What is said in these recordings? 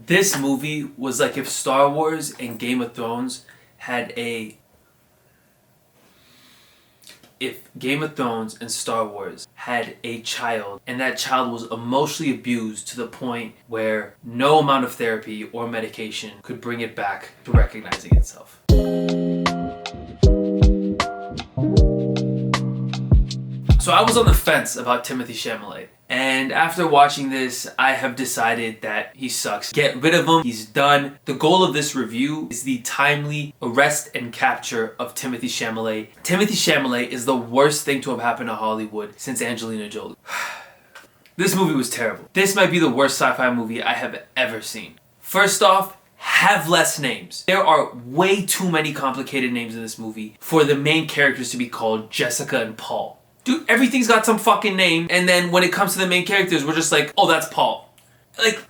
This movie was like if Star Wars and Game of Thrones had a... If Game of Thrones and Star Wars had a child, and that child was emotionally abused to the point where no amount of therapy or medication could bring it back to recognizing itself. So I was on the fence about Timothée Chalamet. And after watching this, I have decided that he sucks. Get rid of him. He's done. The goal of this review is the timely arrest and capture of Timothée Chalamet. Timothée Chalamet is the worst thing to have happened to Hollywood since Angelina Jolie. This movie was terrible. This might be the worst sci-fi movie I have ever seen. First off, have less names. There are way too many complicated names in this movie for the main characters to be called Jessica and Paul. Dude, everything's got some fucking name, and then when it comes to the main characters, we're just like, oh, that's Paul. Like,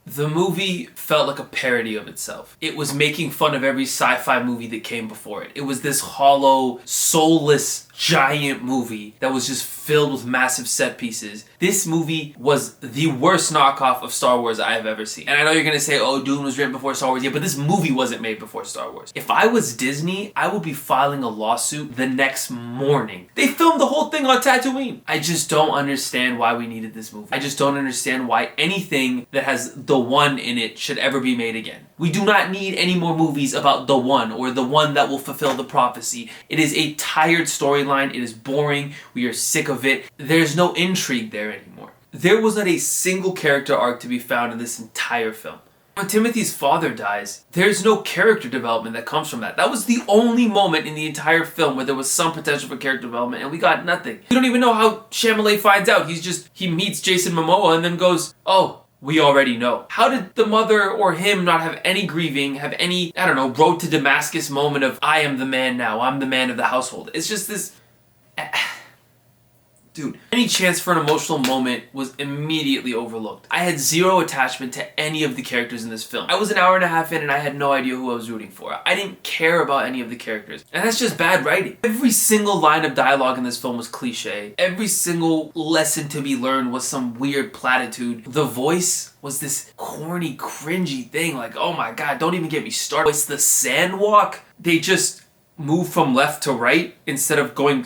the movie felt like a parody of itself. It was making fun of every sci-fi movie that came before it. It was this hollow, soulless, giant movie that was just filled with massive set pieces. This movie was the worst knockoff of Star Wars I have ever seen. And I know you're gonna say, oh, Dune was written before Star Wars. Yeah, but this movie wasn't made before Star Wars. If I was Disney, I would be filing a lawsuit the next morning. They filmed the whole thing on Tatooine. I just don't understand why we needed this movie. I just don't understand why anything that has the one in it should ever be made again. We do not need any more movies about the one or the one that will fulfill the prophecy. It is a tired storyline. It is boring. We are sick of it. There's no intrigue there anymore. There was not a single character arc to be found in this entire film. When Timothy's father dies, there's no character development that comes from that. That was the only moment in the entire film where there was some potential for character development, and we got nothing. We don't even know how Chalamet finds out. He meets Jason Momoa and then goes, oh, we already know. How did the mother or him not have any grieving, have any, I don't know, road to Damascus moment of, I am the man now, I'm the man of the household. It's just this... Dude, any chance for an emotional moment was immediately overlooked. I had zero attachment to any of the characters in this film. I was an hour and a half in and I had no idea who I was rooting for. I didn't care about any of the characters. And that's just bad writing. Every single line of dialogue in this film was cliche. Every single lesson to be learned was some weird platitude. The voice was this corny, cringy thing. Like, oh my god, don't even get me started. It's the sand walk. They just move from left to right instead of going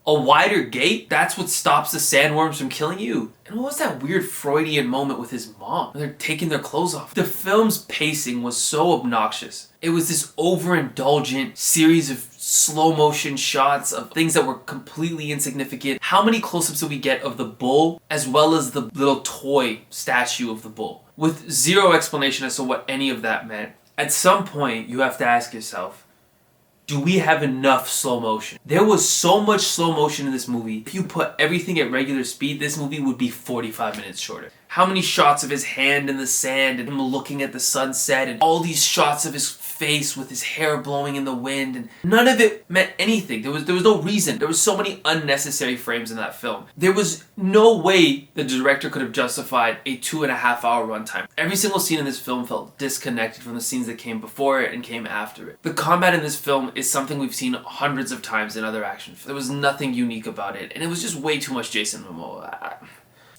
a wider gate. That's what stops the sandworms from killing you. And what was that weird Freudian moment with his mom? They're taking their clothes off. The film's pacing was so obnoxious. It was this overindulgent series of slow motion shots of things that were completely insignificant. How many close-ups did we get of the bull as well as the little toy statue of the bull? With zero explanation as to what any of that meant. At some point, you have to ask yourself, do we have enough slow motion? There was so much slow motion in this movie. If you put everything at regular speed, this movie would be 45 minutes shorter. How many shots of his hand in the sand and him looking at the sunset and all these shots of his face with his hair blowing in the wind, and none of it meant anything. There was no reason. There was so many unnecessary frames in that film. There was no way the director could have justified a 2.5 hour runtime. Every single scene in this film felt disconnected from the scenes that came before it and came after it. The combat in this film is something we've seen hundreds of times in other action films. There was nothing unique about it, and it was just way too much Jason Momoa.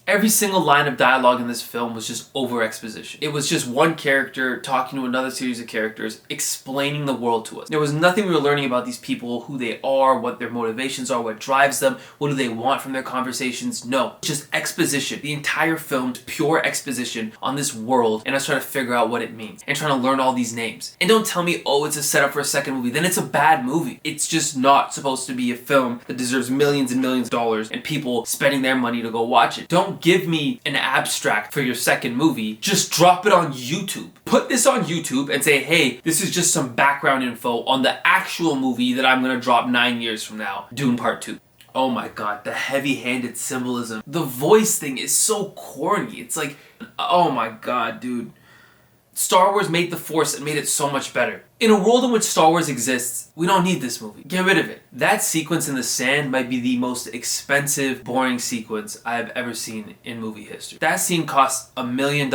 Every single line of dialogue in this film was just over-exposition. It was just one character talking to another series of characters, explaining the world to us. There was nothing we were learning about these people, who they are, what their motivations are, what drives them, what do they want from their conversations. No, just exposition. The entire film is pure exposition on this world and us trying to figure out what it means and trying to learn all these names. And don't tell me, oh, it's a setup for a second movie. Then it's a bad movie. It's just not supposed to be a film that deserves millions and millions of dollars and people spending their money to go watch it. Don't give me an abstract for your second movie. Just drop it on YouTube. Put this on YouTube and say, hey, this is just some background info on the actual movie that I'm gonna drop 9 years from now, Dune Part 2. Oh my god, the heavy-handed symbolism. The voice thing is so corny. It's like, oh my god, dude. Star Wars made the Force and made it so much better. In a world in which Star Wars exists, we don't need this movie. Get rid of it. That sequence in the sand might be the most expensive, boring sequence I've ever seen in movie history. That scene cost $1 million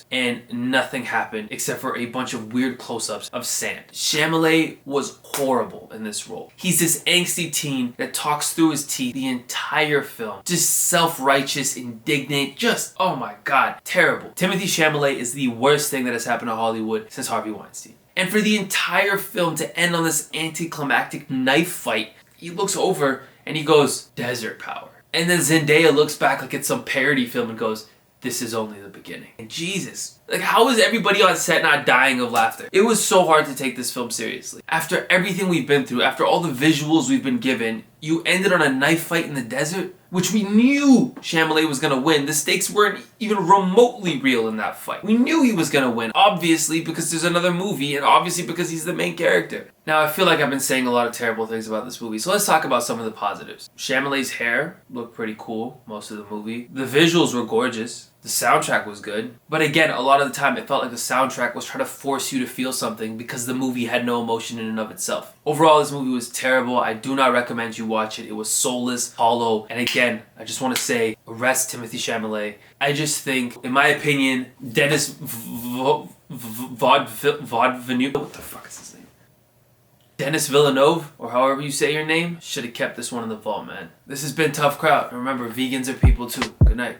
and nothing happened except for a bunch of weird close-ups of sand. Chalamet was horrible in this role. He's this angsty teen that talks through his teeth the entire film. Just self-righteous, indignant, just, oh my god, terrible. Timothée Chalamet is the worst thing that has happened to Hollywood since Harvey Weinstein. And for the entire film to end on this anticlimactic knife fight, he looks over and he goes, desert power. And then Zendaya looks back like it's some parody film and goes, this is only the beginning. And Jesus, like how is everybody on set not dying of laughter? It was so hard to take this film seriously. After everything we've been through, after all the visuals we've been given, you ended on a knife fight in the desert? Which we knew Chalamet was gonna win. The stakes weren't even remotely real in that fight. We knew he was gonna win, obviously because there's another movie and obviously because he's the main character. Now I feel like I've been saying a lot of terrible things about this movie, so let's talk about some of the positives. Chalamet's hair looked pretty cool most of the movie. The visuals were gorgeous. The soundtrack was good. But again, a lot of the time it felt like the soundtrack was trying to force you to feel something because the movie had no emotion in and of itself. Overall, this movie was terrible. I do not recommend you watch it. It was soulless, hollow, and again, I just want to say, arrest Timothée Chalamet. I just think, in my opinion, Denis Villeneuve, what the fuck is his name? Denis Villeneuve, or however you say your name, should have kept this one in the vault, man. This has been Tough Crowd. Remember, vegans are people too. Good night.